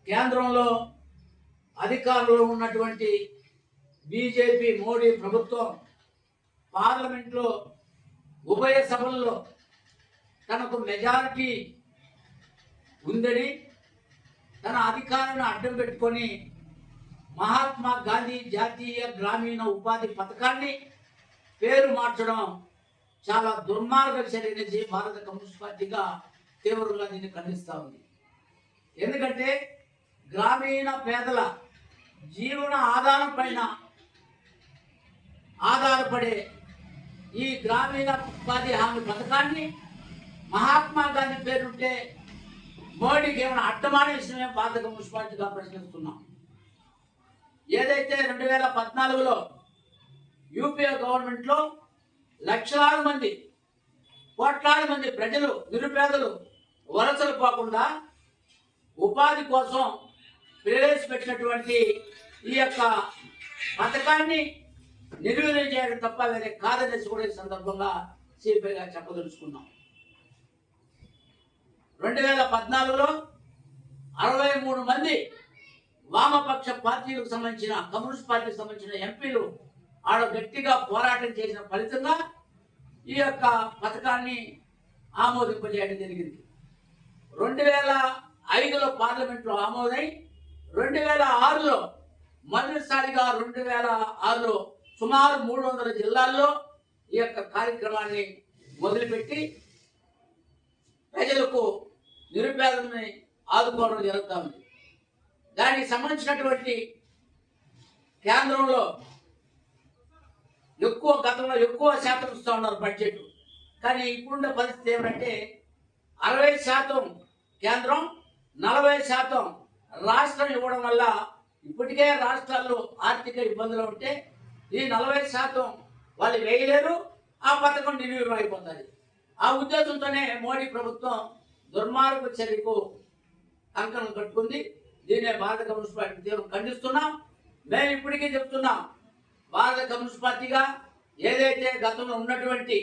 కేంద్రంలో అధికారంలో ఉన్నటువంటి బీజేపీ మోడీ ప్రభుత్వం పార్లమెంట్లో ఉభయ సభల్లో తనకు మెజారిటీ ఉందని తన అధికారాన్ని అడ్డం పెట్టుకొని మహాత్మా గాంధీ జాతీయ గ్రామీణ ఉపాధి పథకాన్ని పేరు మార్చడం చాలా దుర్మార్గ చర్యని భారత కమ్యూనిస్ట్ పార్టీగా తీవ్రంగా దీన్ని ఖండిస్తూ ఉంది. ఎందుకంటే గ్రామీణ పేదల జీవన ఆధారం పైన ఆధారపడే ఈ గ్రామీణ ఉపాధి హామీ పథకాన్ని మహాత్మా గాంధీ పేరుంటే మోడీకి ఏమైనా అడ్డమానే విషయమే భారత కమ్యూనిస్ట్ పార్టీగా ప్రశ్నిస్తున్నాం. ఏదైతే 2014లో యూపీఏ గవర్నమెంట్లో లక్షలాది మంది కోట్లాది మంది ప్రజలు నిరుపేదలు వలసలు పోకుండా ఉపాధి కోసం ప్రవేశపెట్టినటువంటి ఈ యొక్క పథకాన్ని నిర్వీర్యం చేయడం తప్ప వేరే కాదనేసి కూడా ఈ సందర్భంగా సిపిఐగా చెప్పదలుచుకున్నాం. 2014లో 63 మంది వామపక్ష పార్టీలకు సంబంధించిన కమ్యూనిస్ట్ పార్టీకి సంబంధించిన ఎంపీలు ఆడ గట్టిగా పోరాటం చేసిన ఫలితంగా ఈ యొక్క పథకాన్ని ఆమోదింపజేయడం జరిగింది. 2005లో పార్లమెంట్లో ఆమోదై 2006లో మొదటిసారిగా 2006లో సుమారు 300 జిల్లాల్లో ఈ యొక్క కార్యక్రమాన్ని మొదలుపెట్టి ప్రజలకు నిరుపేదలని ఆదుకోవడం జరుగుతూ ఉంది. దానికి సంబంధించినటువంటి కేంద్రంలో గతంలో ఎక్కువ శాతం ఇస్తూ ఉన్నారు బడ్జెట్. కానీ ఇప్పుడున్న పరిస్థితి ఏమంటే 60% కేంద్రం 40% రాష్ట్రం ఇవ్వడం వల్ల ఇప్పటికే రాష్ట్రాల్లో ఆర్థిక ఇబ్బందులు ఉంటే ఈ 40% వాళ్ళు వేయలేరు, ఆ పథకం నిర్వీర్యం అయిపోతుంది. ఆ ఉద్దేశంతోనే మోడీ ప్రభుత్వం దుర్మార్గ చర్యకు కంకణం కట్టుకుంది. దీన్నే భారత కమ్యూనిస్ట్ పార్టీ తీవ్రం ఖండిస్తున్నాం. మేము ఇప్పటికీ చెప్తున్నాం, భారత కమ్యూనిస్ట్ పార్టీగా ఏదైతే గతంలో ఉన్నటువంటి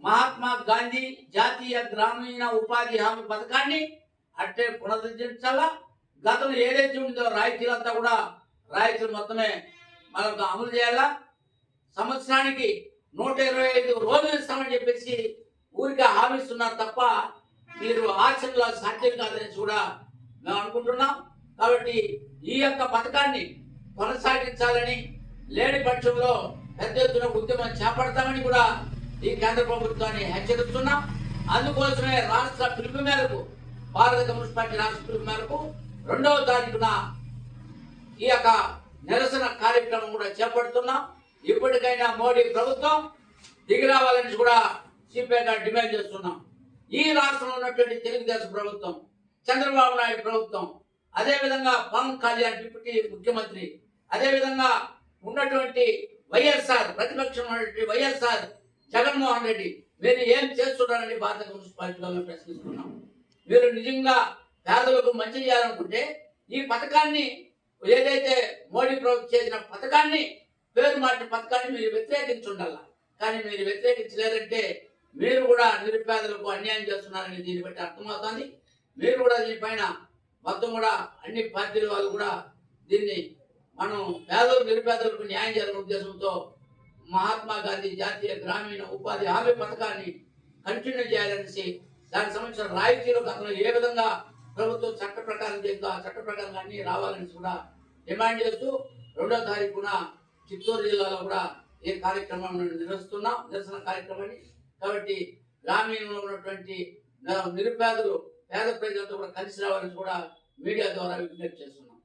మహాత్మా గాంధీ జాతీయ గ్రామీణ ఉపాధి హామీ పథకాన్ని అట్టే పునరుద్ధరించాలా. గతంలో ఏదైతే ఉందో రాయితీలంతా కూడా రాయితీలు మొత్తమే మనకు అమలు చేయాలా. సంవత్సరానికి 125 రోజులు ఇస్తామని చెప్పేసి ఊరికే హామీస్తున్నారు తప్ప మీరు ఆచరణలో సాధ్యం కాదని కూడా మేము అనుకుంటున్నాం. కాబట్టి ఈ యొక్క పథకాన్ని కొనసాగించాలని, లేని పక్షంలో పెద్ద ఎత్తున ఉద్యమం చేపడతామని కూడా ఈ కేంద్ర ప్రభుత్వాన్ని హెచ్చరిస్తున్నాం. అందుకోసమే రాష్ట్ర పిలుపు మేరకు భారత కమ్యూనిస్ట్ పార్టీ రాష్ట్ర పిలుపు మేరకు 2వ తారీఖున ఈ యొక్క నిరసన కార్యక్రమం కూడా చేపడుతున్నాం. ఇప్పటికైనా మోడీ ప్రభుత్వం దిగి రావాలని కూడా సిపిఐగా డిమాండ్ చేస్తున్నాం. ఈ రాష్ట్రంలో ఉన్నటువంటి తెలుగుదేశం ప్రభుత్వం, చంద్రబాబు నాయుడు ప్రభుత్వం, అదేవిధంగా పవన్ కళ్యాణ్ డిప్యూటీ ముఖ్యమంత్రి, అదేవిధంగా ఉన్నటువంటి వైఎస్ఆర్ ప్రతిపక్షం ఉన్నటువంటి వైఎస్ఆర్ జగన్మోహన్ రెడ్డి మీరు ఏం చేస్తున్నారని భారత కమ్యూనిస్ట్ పార్టీగా మేము ప్రశ్నిస్తున్నాం. మీరు నిజంగా పేదలకు మంచి చేయాలనుకుంటే ఈ పథకాన్ని ఏదైతే మోడీ ప్రభుత్వం చేసిన పథకాన్ని పేరు మార్చిన పథకాన్ని మీరు వ్యతిరేకించుండాల. కానీ మీరు వ్యతిరేకించలేదంటే మీరు కూడా నిరుపేదలకు అన్యాయం చేస్తున్నారని దీన్ని బట్టి అర్థమవుతుంది. మీరు కూడా దీనిపైన మొత్తం కూడా అన్ని పార్టీల వాళ్ళు కూడా దీన్ని మనం పేదలు నిరుపేదలకు న్యాయం చేయాలనే ఉద్దేశంతో మహాత్మా గాంధీ జాతీయ గ్రామీణ ఉపాధి హామీ పథకాన్ని కంటిన్యూ చేయాలనేసి దానికి సంబంధించిన రాయితీలు గతంలో ఏ విధంగా ప్రభుత్వం చట్ట ప్రకారం చేస్తుందో ఆ చట్ట ప్రకారం అన్ని రావాలని కూడా డిమాండ్ చేస్తూ 2వ తారీఖున చిత్తూరు జిల్లాలో కూడా ఈ కార్యక్రమం నిర్వహిస్తున్నాం, నిరసన కార్యక్రమాన్ని. కాబట్టి గ్రామీణంలో ఉన్నటువంటి నిరుపేదలు పేద ప్రజలతో కూడా కలిసి రావాలని కూడా మీడియా ద్వారా విజ్ఞప్తి చేస్తున్నాం.